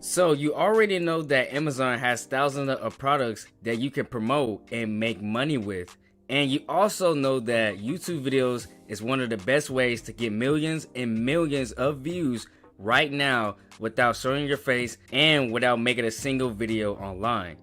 So you already know that Amazon has thousands of products that you can promote and make money with. And you also know that YouTube videos is one of the best ways to get millions and millions of views right now without showing your face and without making a single video online.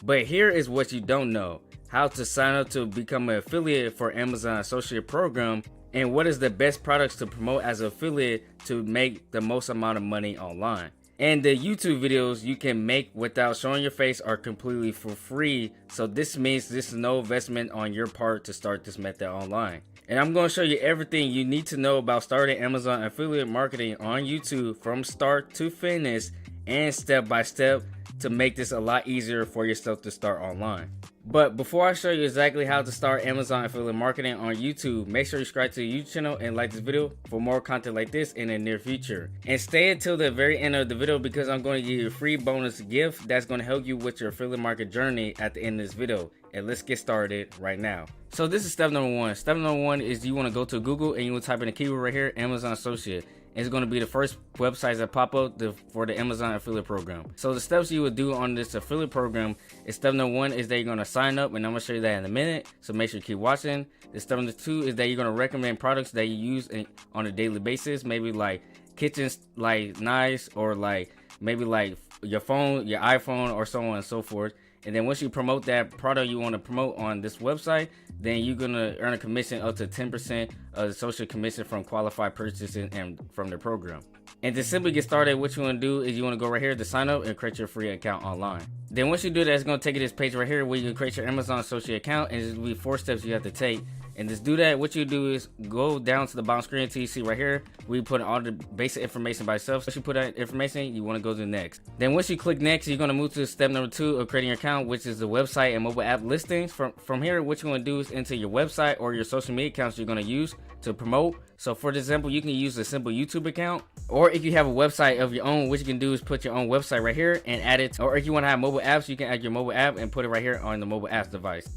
But here is what you don't know: how to sign up to become an affiliate for Amazon Associate Program, and what is the best products to promote as an affiliate to make the most amount of money online. And the YouTube videos you can make without showing your face are completely for free. So this means this is no investment on your part to start this method online. And I'm going to show you everything you need to know about starting Amazon affiliate marketing on YouTube from start to finish and step by step to make this a lot easier for yourself to start online. But before I show you exactly how to start Amazon affiliate marketing on YouTube, make sure you subscribe to the YouTube channel and like this video for more content like this in the near future. And stay until the very end of the video because I'm going to give you a free bonus gift that's going to help you with your affiliate market journey at the end of this video. And let's get started right now. So this is step number one. Step number one is you want to go to Google and you will type in the keyword right here, Amazon Associate. It's going to be the first websites that pop up for the Amazon affiliate program. So the steps you would do on this affiliate program is step number one is that you're going to sign up, and I'm going to show you that in a minute. So make sure you keep watching. The step number two is that you're going to recommend products that you use on a daily basis, maybe like kitchen like knives or like maybe like your phone, your iPhone, or so on and so forth. And then once you promote that product you want to promote on this website, then you're going to earn a commission up to 10% of the social commission from qualified purchases and from the program. And to simply get started, what you want to do is you want to go right here to sign up and create your free account online. Then once you do that, it's going to take you to this page right here where you can create your Amazon Associate account, and there's will be 4 steps you have to take. And just do that. What you do is go down to the bottom screen until you see right here we put all the basic information by itself. Once you put that information, you want to go to next. Then once you click next, you're going to move to step number 2 of creating your account, which is the website and mobile app listings. From here, what you want to do is enter your website or your social media accounts you're going to use to promote. So for example, you can use a simple YouTube account, or if you have a website of your own, what you can do is put your own website right here and add it. Or if you want to have mobile apps, you can add your mobile app and put it right here on the mobile apps device.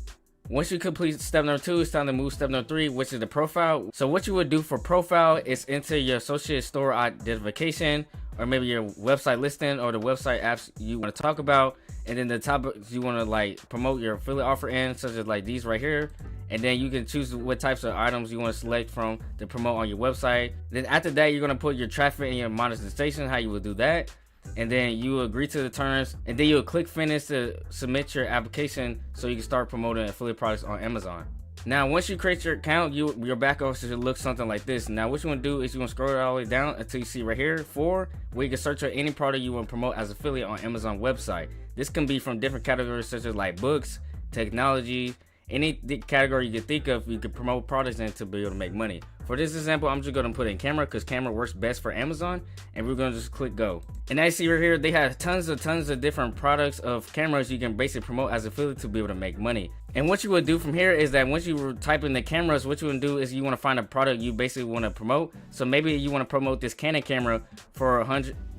Once you complete step number 2, it's time to move step number 3, which is the profile. So what you would do for profile is enter your associate store identification, or maybe your website listing or the website apps you want to talk about. And then the topics you want to like promote your affiliate offer in, such as like these right here. And then you can choose what types of items you want to select from to promote on your website. Then after that, you're going to put your traffic and your monetization, how you would do that. And then you agree to the terms, and then you'll click finish to submit your application so you can start promoting affiliate products on Amazon. Now once you create your account, your back office should look something like this. Now what you want to do is you want to scroll all the way down until you see right here 4, where you can search for any product you want to promote as affiliate on Amazon website. This can be from different categories such as like books, technology, any category you can think of. You can promote products in to be able to make money. For this example, I'm just going to put in camera because camera works best for Amazon, and we're going to just click go. And as you see right here, they have tons of different products of cameras you can basically promote as affiliate to be able to make money. And what you would do from here is that once you type in the cameras, what you would do is you want to find a product you basically want to promote. So maybe you want to promote this Canon camera for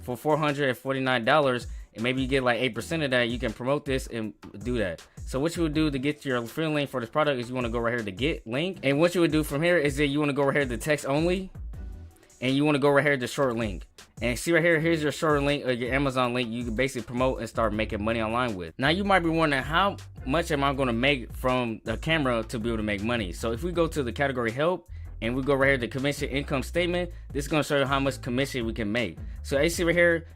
$449, and maybe you get like 8% of that. You can promote this and do that. So what you would do to get your affiliate link for this product is you want to go right here to get link. And what you would do from here is that you want to go right here to text only, and you want to go right here to short link. And see right here, here's your short link or your Amazon link you can basically promote and start making money online with. Now you might be wondering, how much am I going to make from the camera to be able to make money? So if we go to the category help and we go right here to commission income statement, this is going to show you how much commission we can make. So as you see right here,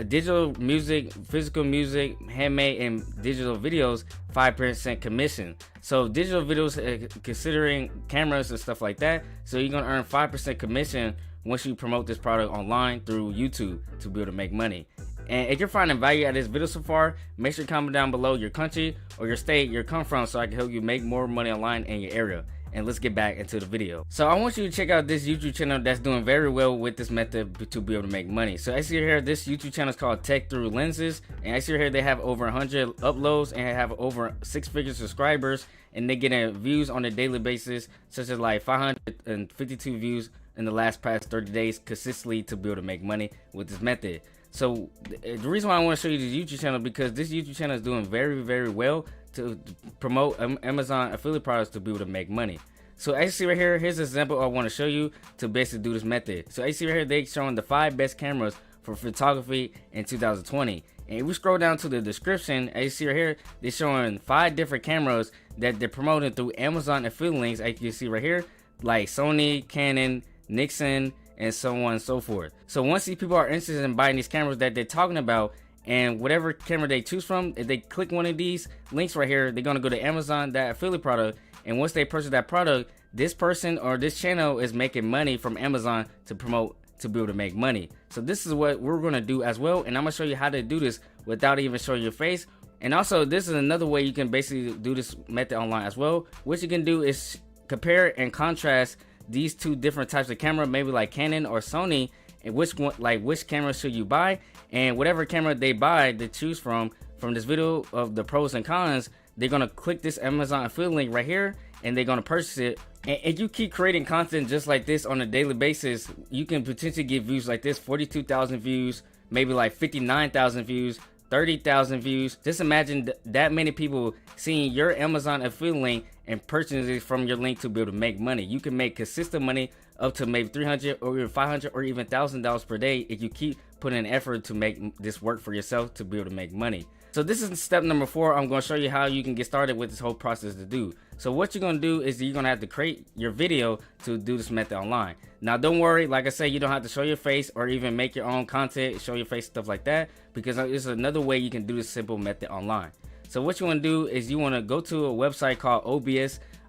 digital music, physical music, handmade, and digital videos, 5% commission. So digital videos, considering cameras and stuff like that, so you're gonna earn 5% commission once you promote this product online through YouTube to be able to make money. And if you're finding value at this video so far, make sure to comment down below your country or your state you come from so I can help you make more money online in your area. And let's get back into the video. So I want you to check out this YouTube channel that's doing very well with this method to be able to make money. So I see here, this YouTube channel is called Tech Through Lenses, and I see here they have over 100 uploads and have over 6-figure subscribers, and they get views on a daily basis, such as like 552 views in the past 30 days consistently to be able to make money with this method. So the reason why I want to show you this YouTube channel, because this YouTube channel is doing very well to promote Amazon affiliate products to be able to make money. So as you see right here, here's an example I want to show you to basically do this method. So as you see right here, they're showing the 5 best cameras for photography in 2020. And if we scroll down to the description, as you see right here, they're showing 5 different cameras that they're promoting through Amazon affiliate links, as you can see right here, like Sony, Canon, Nixon, and so on and so forth. So once these people are interested in buying these cameras that they're talking about, and whatever camera they choose from, if they click one of these links right here, they're gonna go to Amazon, that affiliate product, and once they purchase that product, this person or this channel is making money from Amazon to promote, to be able to make money. So this is what we're gonna do as well, and I'm gonna show you how to do this without even showing your face. And also, this is another way you can basically do this method online as well. What you can do is compare and contrast these 2 different types of camera, maybe like Canon or Sony, and which one, like which camera should you buy, and whatever camera they buy to choose from this video of the pros and cons, they're gonna click this Amazon affiliate link right here, and they're gonna purchase it. And if you keep creating content just like this on a daily basis, you can potentially get views like this, 42,000 views, maybe like 59,000 views, 30,000 views. Just imagine that many people seeing your Amazon affiliate link and purchasing it from your link to be able to make money. You can make consistent money up to maybe $300 or even $500 or even $1,000 per day if you keep putting an effort to make this work for yourself to be able to make money. So this is step number 4. I'm going to show you how you can get started with this whole process to do. So what you're going to do is you're going to have to create your video to do this method online. Now don't worry, like I said, you don't have to show your face or even make your own content, show your face, stuff like that, because there's another way you can do this simple method online. So what you want to do is you want to go to a website called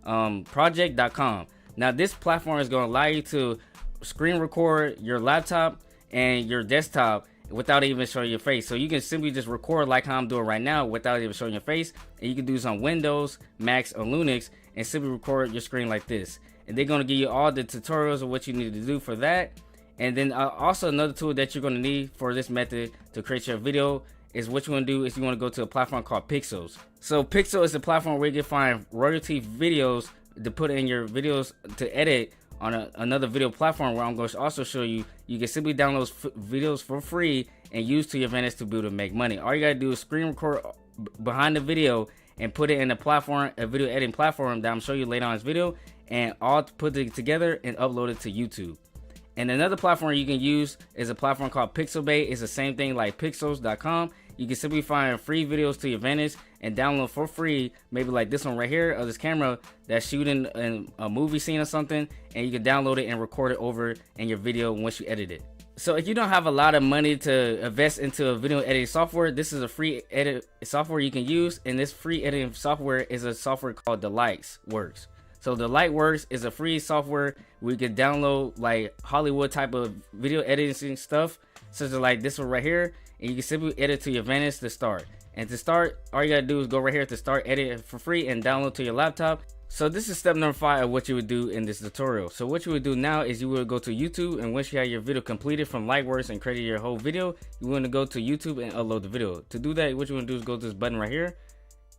obsproject.com. Now this platform is going to allow you to screen record your laptop and your desktop without even showing your face. So you can simply just record like how I'm doing right now without even showing your face, and you can do this on Windows, Macs, or Linux, and simply record your screen like this. And they're going to give you all the tutorials of what you need to do for that. And then also another tool that you're going to need for this method to create your video is what you want to do is you want to go to a platform called Pixels. So Pixel is a platform where you can find royalty videos to put in your videos to edit on another video platform, where I'm going to also show you can simply download videos for free and use to your advantage to be able to make money. All you got to do is screen record behind the video and put it in a platform, a video editing platform that I'm showing you later on this video, and all put it together and upload it to YouTube. And another platform you can use is a platform called Pixelbait. It's the same thing like pixels.com. You can simply find free videos to your advantage and download for free, maybe like this one right here of this camera that's shooting a movie scene or something, and you can download it and record it over in your video once you edit it. So if you don't have a lot of money to invest into a video editing software, this is a free edit software you can use, and this free editing software is a software called The Lightworks. So The Lightworks is a free software where you can download like Hollywood type of video editing stuff, such as like this one right here, and you can simply edit to your advantage to start. And to start, all you gotta do is go right here to start editing for free and download to your laptop. So this is step number 5 of what you would do in this tutorial. So what you would do now is you would go to YouTube, and once you have your video completed from Lightworks and created your whole video, you want to go to YouTube and upload the video. To do that, what you want to do is go to this button right here,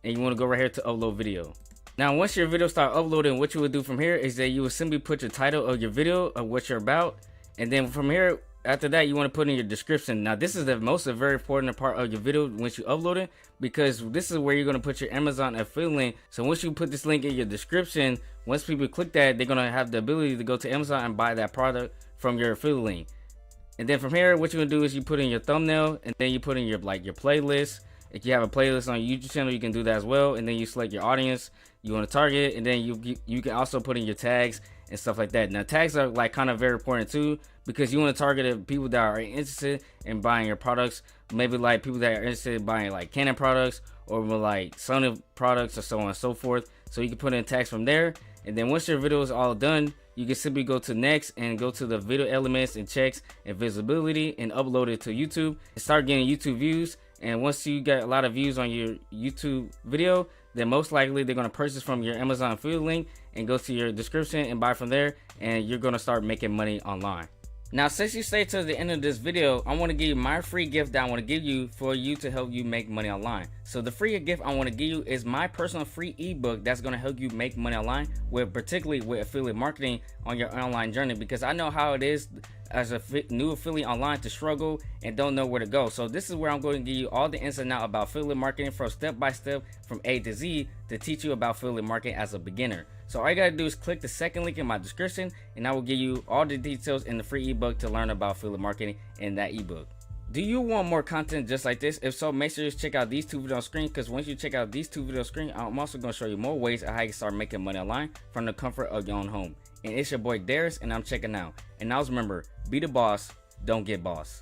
and you want to go right here to upload video. Now once your video start uploading, what you would do from here is that you would simply put your title of your video of what you're about, and then from here, after that, you want to put in your description. Now this is the very important part of your video once you upload it, because this is where you're going to put your Amazon affiliate link. So once you put this link in your description, once people click that, they're going to have the ability to go to Amazon and buy that product from your affiliate link. And then from here, what you're going to do is you put in your thumbnail, and then you put in your playlist. If you have a playlist on your YouTube channel, you can do that as well. And then you select your audience you want to target, and then you can also put in your tags and stuff like that. Now tags are like kind of very important too, because you want to target people that are interested in buying your products, maybe like people that are interested in buying like Canon products or like Sony products or so on and so forth. So you can put in tags from there, and then once your video is all done, you can simply go to next and go to the video elements and checks and visibility and upload it to YouTube and start getting YouTube views. And once you get a lot of views on your YouTube video, then most likely they're going to purchase from your Amazon affiliate link and go to your description and buy from there, and you're going to start making money online. Now, since you stayed to the end of this video, I want to give you my free gift that I want to give you for you to help you make money online. So the free gift I want to give you is my personal free ebook that's going to help you make money online, particularly with affiliate marketing on your online journey, because I know how it is as a new affiliate online to struggle and don't know where to go. So this is where I'm going to give you all the ins and outs about affiliate marketing from step by step, from A to Z, to teach you about affiliate marketing as a beginner. So all you gotta do is click the second link in my description, and I will give you all the details in the free ebook to learn about affiliate marketing in that ebook. Do you want more content just like this? If so, make sure you check out these two videos on screen, because once you check out these two videos on screen, I'm also going to show you more ways of how you can start making money online from the comfort of your own home. And it's your boy Darius, and I'm checking out. And always remember, be the boss, don't get boss.